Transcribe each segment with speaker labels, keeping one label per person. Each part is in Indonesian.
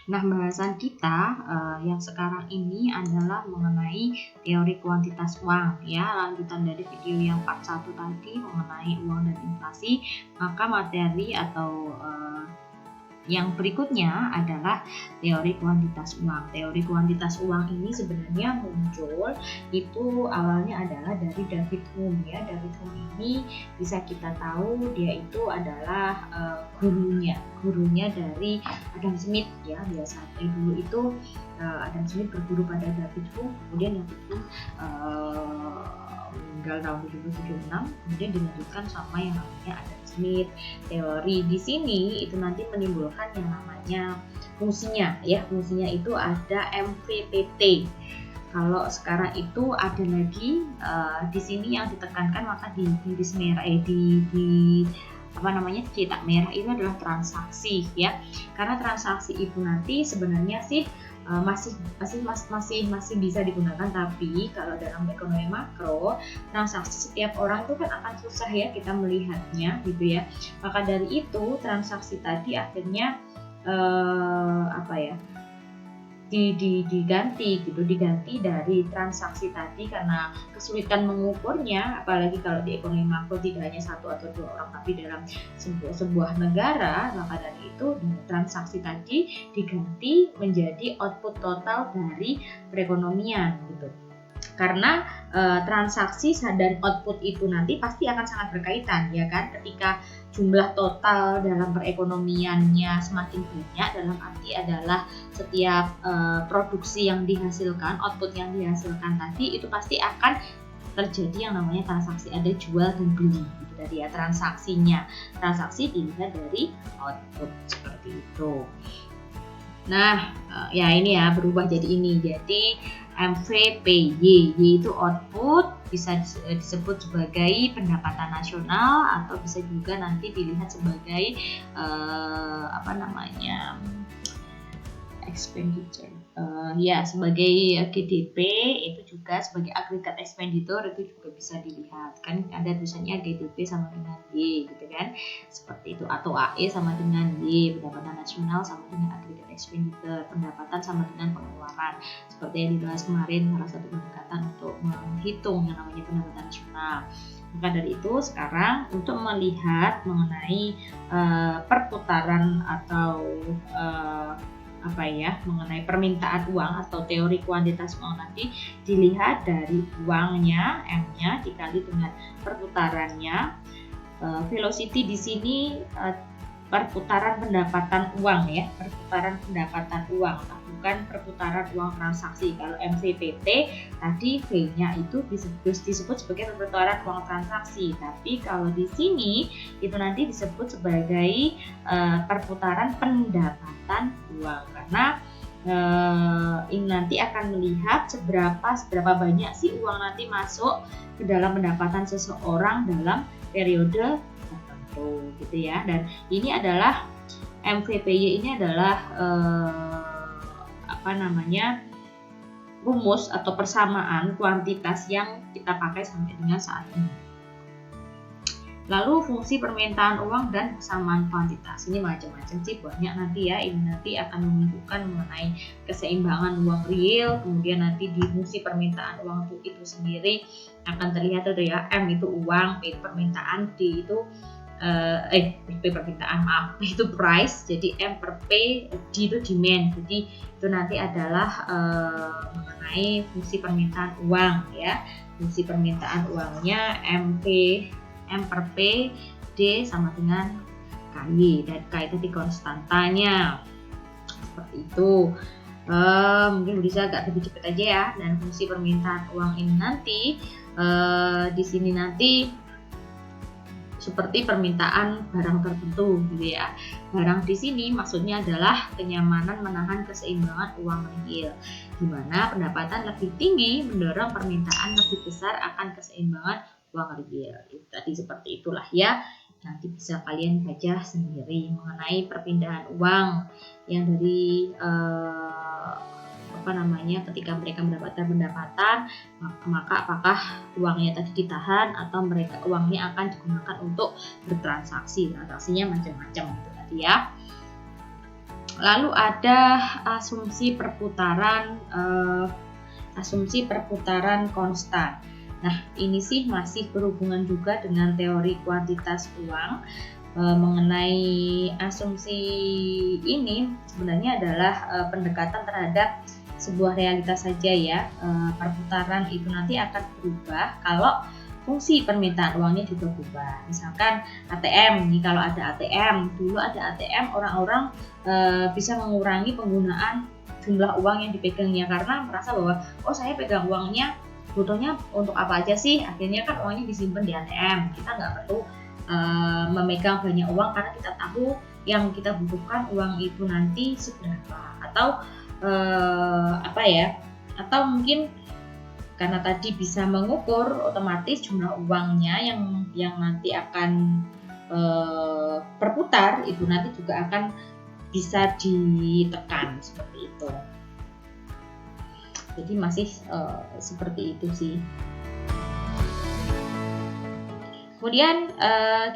Speaker 1: Nah, bahasan kita yang sekarang ini adalah mengenai teori kuantitas uang ya, lanjutan dari video yang part 1 tadi mengenai uang dan inflasi. Maka materi atau yang berikutnya adalah teori kuantitas uang. Teori kuantitas uang ini sebenarnya muncul itu awalnya adalah dari David Hume ya. David Hume ini bisa kita tahu dia itu adalah gurunya dari Adam Smith ya. Biasanya dulu itu Adam Smith berguru pada David Hume, kemudian David Hume meninggal tahun 1776, kemudian dilanjutkan sama yang namanya Adam Smith. Teori di sini itu nanti menimbulkan yang namanya fungsinya ya. Fungsinya itu ada MVPT. Kalau sekarang itu ada lagi di sini yang ditekankan, maka di merah cetak merah itu adalah transaksi ya. Karena transaksi itu nanti sebenarnya sih masih bisa digunakan, tapi kalau dalam ekonomi makro transaksi setiap orang itu kan akan susah ya kita melihatnya gitu ya. Maka dari itu transaksi tadi akhirnya diganti dari transaksi tadi karena kesulitan mengukurnya, apalagi kalau di ekonomi makro tidak hanya satu atau dua orang tapi dalam sebuah negara. Maka dari itu transaksi tadi diganti menjadi output total dari perekonomian gitu. Karena transaksi dan output itu nanti pasti akan sangat berkaitan ya kan. Ketika jumlah total dalam perekonomiannya semakin banyak, dalam arti adalah setiap produksi yang dihasilkan, output yang dihasilkan tadi itu pasti akan terjadi yang namanya transaksi, ada jual dan beli gitu tadi ya transaksinya. Transaksi dilihat dari output seperti itu. Nah, ya ini ya berubah jadi ini. Jadi MVPY yaitu output, bisa disebut sebagai pendapatan nasional atau bisa juga nanti dilihat sebagai expenditure. Sebagai GDP itu juga sebagai agregat expenditure itu juga bisa dilihat. Kan ada tulisannya GDP sama dengan Y gitu kan. Seperti itu, atau AE sama dengan Y, pendapatan nasional sama dengan agregat expenditure, pendapatan sama dengan pengeluaran. Seperti yang dibahas kemarin, salah satu pendekatan untuk menghitung yang namanya pendapatan nasional. Maka dari itu sekarang untuk melihat mengenai perputaran atau mengenai permintaan uang atau teori kuantitas uang nanti dilihat dari uangnya M-nya dikali dengan perputarannya. Velocity di sini perputaran pendapatan uang ya, perputaran pendapatan uang, bukan perputaran uang transaksi. Kalau MVPT tadi V-nya itu disebut sebagai perputaran uang transaksi, tapi kalau di sini itu nanti disebut sebagai perputaran pendapatan uang, karena ini nanti akan melihat seberapa banyak sih uang nanti masuk ke dalam pendapatan seseorang dalam periode tertentu gitu ya. Dan ini adalah MVPY ini adalah rumus atau persamaan kuantitas yang kita pakai sampai dengan saat ini. Lalu fungsi permintaan uang dan persamaan kuantitas ini macam-macam sih, banyak nanti ya. Ini nanti akan menunjukkan mengenai keseimbangan uang real, kemudian nanti di fungsi permintaan uang itu sendiri akan terlihat itu ya, M itu uang, P itu permintaan, D itu itu price, jadi M per P, D itu demand. Jadi itu nanti adalah mengenai fungsi permintaan uang ya. Fungsi permintaan uangnya M per P, D sama dengan KY, dan K itu di konstantanya seperti itu. Mungkin bisa agak lebih cepat aja ya. Dan fungsi permintaan uang ini nanti di sini nanti seperti permintaan barang tertentu gitu ya. Barang di sini maksudnya adalah kenyamanan menahan keseimbangan uang real, di mana pendapatan lebih tinggi mendorong permintaan lebih besar akan keseimbangan uang real. Tadi seperti itulah ya. Nanti bisa kalian baca sendiri mengenai perpindahan uang yang dari ketika mereka mendapatkan pendapatan, maka apakah uangnya tadi ditahan atau uangnya akan digunakan untuk bertransaksi. Transaksinya macam-macam gitu tadi ya. Lalu ada asumsi perputaran konstan. Nah, ini sih masih berhubungan juga dengan teori kuantitas uang. Mengenai asumsi ini sebenarnya adalah pendekatan terhadap sebuah realitas saja ya. Perputaran itu nanti akan berubah kalau fungsi permintaan uangnya juga berubah. Misalkan ATM, nih kalau ada ATM, dulu ada ATM, orang-orang bisa mengurangi penggunaan jumlah uang yang dipegangnya karena merasa bahwa saya pegang uangnya butuhnya untuk apa aja sih, akhirnya kan uangnya disimpan di ATM, kita nggak perlu memegang banyak uang karena kita tahu yang kita butuhkan uang itu nanti seberapa, atau atau mungkin karena tadi bisa mengukur, otomatis jumlah uangnya yang nanti akan berputar itu nanti juga akan bisa ditekan seperti itu. Jadi masih seperti itu sih. Kemudian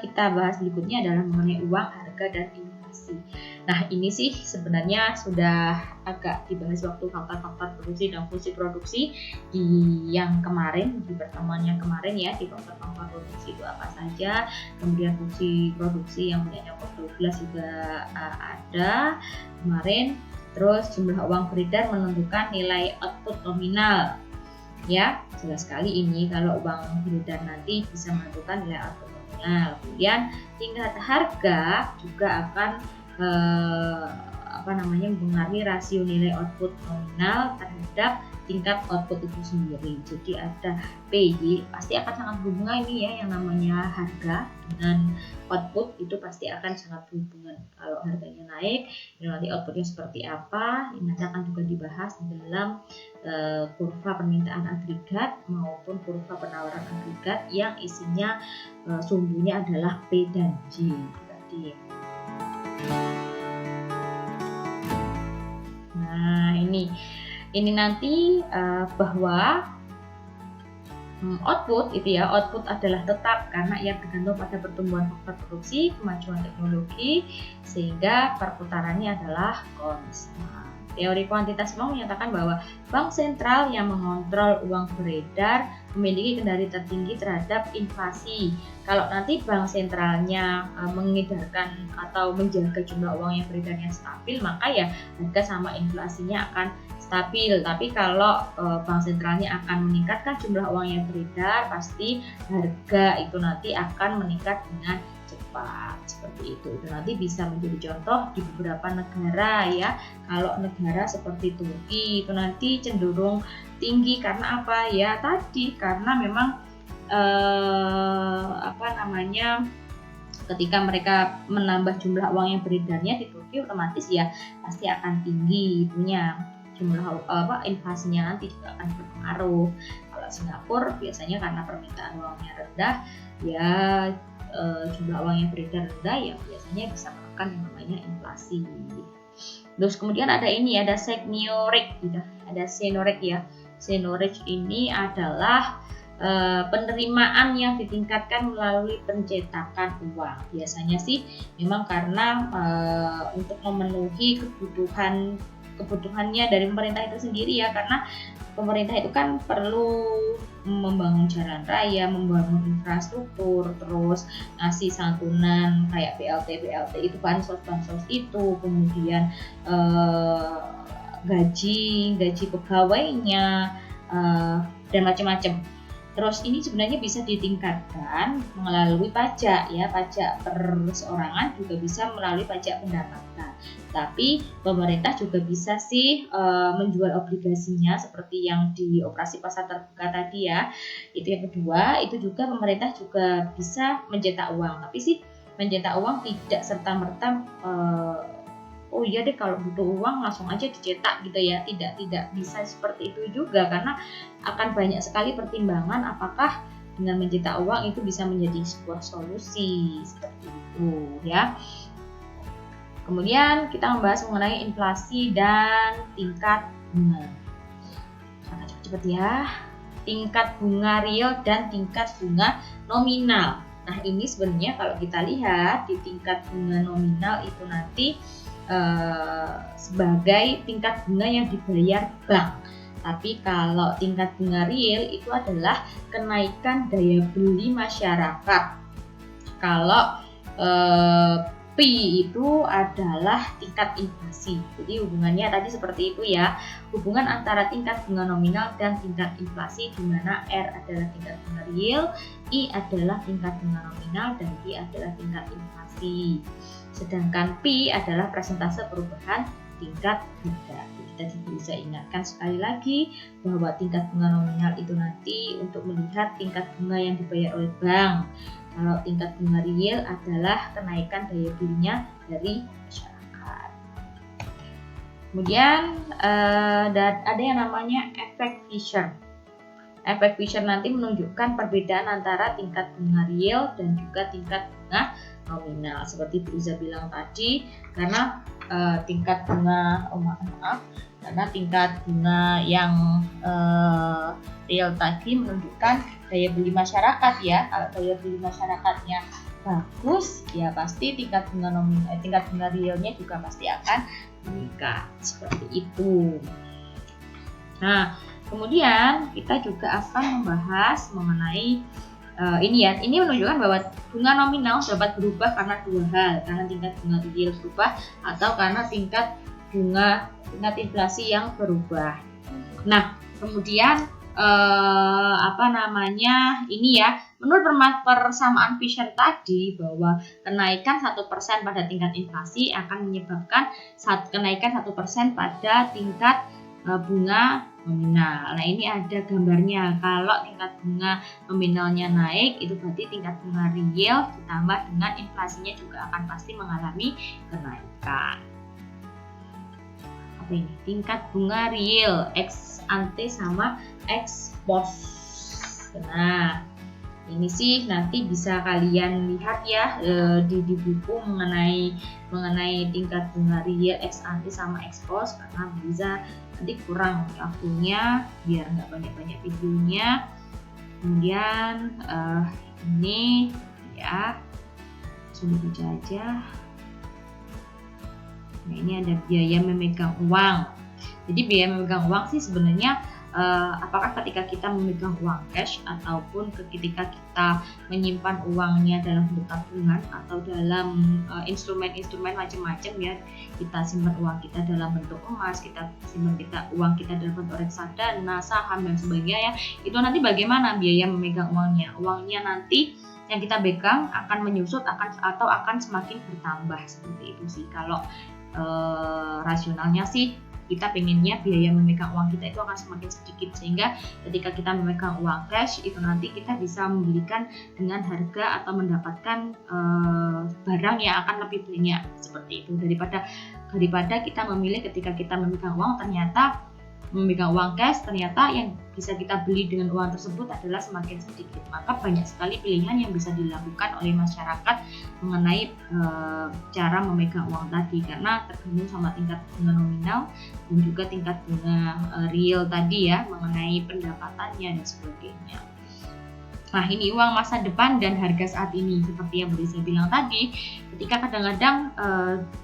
Speaker 1: kita bahas berikutnya adalah mengenai uang, harga, dan inflasi. Nah, ini sih sebenarnya sudah agak dibahas waktu faktor-faktor produksi dan fungsi produksi di yang kemarin, di pertemuan yang kemarin ya, di faktor-faktor produksi itu apa saja. Kemudian fungsi produksi yang punyanya Kop 12 juga ada kemarin. Terus jumlah uang beredar menentukan nilai output nominal. Ya, jelas sekali ini kalau uang beredar nanti bisa menentukan nilai output nominal. Kemudian tingkat harga juga akan mempengaruhi rasio nilai output nominal terhadap tingkat output itu sendiri. Jadi ada PY, pasti akan sangat berhubungan ini ya, yang namanya harga dengan output itu pasti akan sangat berhubungan. Kalau harganya naik, nanti outputnya seperti apa, ini nanti akan juga dibahas dalam kurva permintaan agregat maupun kurva penawaran agregat yang isinya sumbunya adalah P dan J tadi. Nah, ini nanti bahwa output itu ya, output adalah tetap karena ia tergantung pada pertumbuhan faktor produksi, kemajuan teknologi, sehingga perputarannya adalah konstan. Teori kuantitas uang menyatakan bahwa bank sentral yang mengontrol uang beredar memiliki kendali tertinggi terhadap inflasi. Kalau nanti bank sentralnya mengedarkan atau menjaga jumlah uang yang beredarnya stabil, maka ya harga sama inflasinya akan stabil. Tapi kalau bank sentralnya akan meningkatkan jumlah uang yang beredar, pasti harga itu nanti akan meningkat dengan cepat seperti itu. Itu nanti bisa menjadi contoh di beberapa negara ya. Kalau negara seperti Turki itu nanti cenderung tinggi karena apa ya? Tadi karena memang ketika mereka menambah jumlah uang yang beredarnya di Turki, otomatis ya pasti akan tinggi itunya, jumlah inflasinya nanti juga akan berpengaruh. Kalau Singapura biasanya karena permintaan uangnya rendah ya, jumlah uang yang beredar rendah ya biasanya bisa menekan yang namanya inflasi. Terus kemudian ada seigniorage gitu. Ada seigniorage ya. Seigniorage ini adalah penerimaan yang ditingkatkan melalui pencetakan uang. Biasanya sih memang karena untuk memenuhi kebutuhannya dari pemerintah itu sendiri ya, karena pemerintah itu kan perlu membangun jalan raya, membangun infrastruktur, terus ngasih santunan kayak BLT itu, bansos itu, kemudian gaji pegawainya dan macam-macam. Terus ini sebenarnya bisa ditingkatkan melalui pajak ya, pajak perseorangan juga bisa melalui pajak pendapatan. Tapi pemerintah juga bisa sih menjual obligasinya seperti yang di operasi pasar terbuka tadi ya. Itu yang kedua, itu juga pemerintah juga bisa mencetak uang. Tapi sih mencetak uang tidak serta-merta oh iya deh kalau butuh uang langsung aja dicetak gitu ya, tidak bisa seperti itu juga, karena akan banyak sekali pertimbangan apakah dengan mencetak uang itu bisa menjadi sebuah solusi seperti itu ya. Kemudian kita membahas mengenai inflasi dan tingkat bunga. Cepet ya, tingkat bunga real dan tingkat bunga nominal. Nah ini sebenarnya kalau kita lihat di tingkat bunga nominal itu nanti sebagai tingkat bunga yang dibayar bank. Tapi kalau tingkat bunga real itu adalah kenaikan daya beli masyarakat. Kalau P itu adalah tingkat inflasi. Jadi hubungannya tadi seperti itu ya. Hubungan antara tingkat bunga nominal dan tingkat inflasi, di mana R adalah tingkat bunga real, I adalah tingkat bunga nominal, dan I adalah tingkat inflasi. Sedangkan P adalah persentase perubahan tingkat harga. Kita bisa ingatkan sekali lagi bahwa tingkat bunga nominal itu nanti untuk melihat tingkat bunga yang dibayar oleh bank. Kalau tingkat bunga real adalah kenaikan daya belinya dari masyarakat. Kemudian ada yang namanya efek Fisher. Efek Fisher nanti menunjukkan perbedaan antara tingkat bunga real dan juga tingkat bunga nominal. Seperti Bu Iza bilang tadi, karena tingkat bunga karena tingkat bunga yang real tadi menunjukkan daya beli masyarakat ya. Kalau daya beli masyarakatnya bagus, ya pasti tingkat bunga nominal, tingkat bunga realnya juga pasti akan meningkat seperti itu. Nah, kemudian kita juga akan membahas mengenai ini menunjukkan bahwa bunga nominal dapat berubah karena dua hal, karena tingkat bunga real berubah atau karena tingkat inflasi yang berubah. Nah, kemudian menurut persamaan Fisher tadi bahwa kenaikan 1% pada tingkat inflasi akan menyebabkan kenaikan 1% pada tingkat bunga nominal. Nah, ini ada gambarnya. Kalau tingkat bunga nominalnya naik, itu berarti tingkat bunga real ditambah dengan inflasinya juga akan pasti mengalami kenaikan. Apa ini? Tingkat bunga real ex ante sama ex post. Nah, ini sih nanti bisa kalian lihat ya di buku mengenai tingkat bunga real ex ante sama ex post, karena bisa nanti kurang waktunya biar nggak banyak videonya. Kemudian ini ya sudah baca aja. Nah, ini ada biaya memegang uang. Jadi biaya memegang uang sih sebenarnya apakah ketika kita memegang uang cash ataupun ketika kita menyimpan uangnya dalam bentuk tabungan atau dalam instrumen-instrumen macam-macam ya, kita simpan uang kita dalam bentuk emas, kita simpan uang kita dalam bentuk reksadana, saham dan sebagainya ya, itu nanti bagaimana biaya memegang uangnya? Uangnya nanti yang kita pegang akan menyusut atau akan semakin bertambah, seperti itu sih. Kalau rasionalnya sih kita pengennya biaya memegang uang kita itu akan semakin sedikit, sehingga ketika kita memegang uang cash itu nanti kita bisa membelikan dengan harga atau mendapatkan barang yang akan lebih banyak, seperti itu daripada kita memilih ketika kita memegang uang memegang uang cash ternyata yang bisa kita beli dengan uang tersebut adalah semakin sedikit. Maka banyak sekali pilihan yang bisa dilakukan oleh masyarakat mengenai cara memegang uang tadi, karena tergantung sama tingkat bunga nominal dan juga tingkat bunga real tadi ya, mengenai pendapatannya dan sebagainya. Nah, ini uang masa depan dan harga saat ini, seperti yang saya bilang tadi, ketika kadang-kadang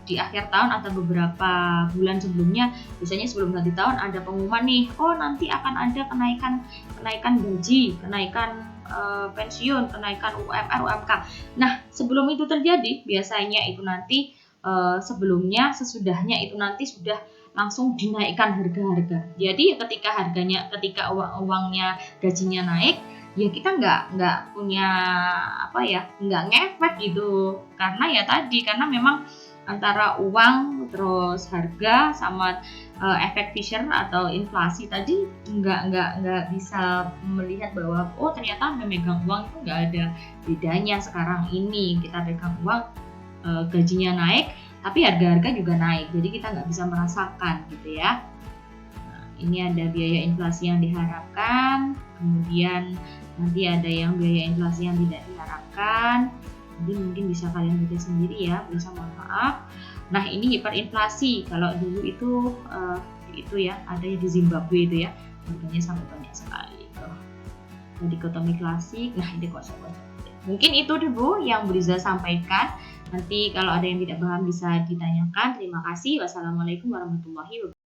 Speaker 1: di akhir tahun atau beberapa bulan sebelumnya, biasanya sebelum ganti tahun ada pengumuman nih, nanti akan ada kenaikan gaji, kenaikan pensiun, kenaikan UMR, UMK. Nah, sebelum itu terjadi, biasanya itu nanti sesudahnya itu nanti sudah langsung dinaikkan harga-harga. Jadi ketika uangnya gajinya naik, ya kita nggak punya nggak ngefek gitu, karena memang antara uang terus harga sama efek Fisher atau inflasi tadi nggak bisa melihat bahwa ternyata memegang uang itu nggak ada bedanya. Sekarang ini kita pegang uang gajinya naik tapi harga-harga juga naik, jadi kita nggak bisa merasakan gitu ya. Ini ada biaya inflasi yang diharapkan, kemudian nanti ada yang biaya inflasi yang tidak diharapkan. Jadi mungkin bisa kalian baca sendiri ya, bisa, mohon maaf. Nah, ini hiperinflasi. Kalau dulu itu ya, ada di Zimbabwe itu ya, harganya sampai banyak sekali. Dikotomi klasik. Nah, ini konsep. Mungkin itu dulu yang Bu Riza sampaikan. Nanti kalau ada yang tidak paham bisa ditanyakan. Terima kasih. Wassalamualaikum warahmatullahi wabarakatuh.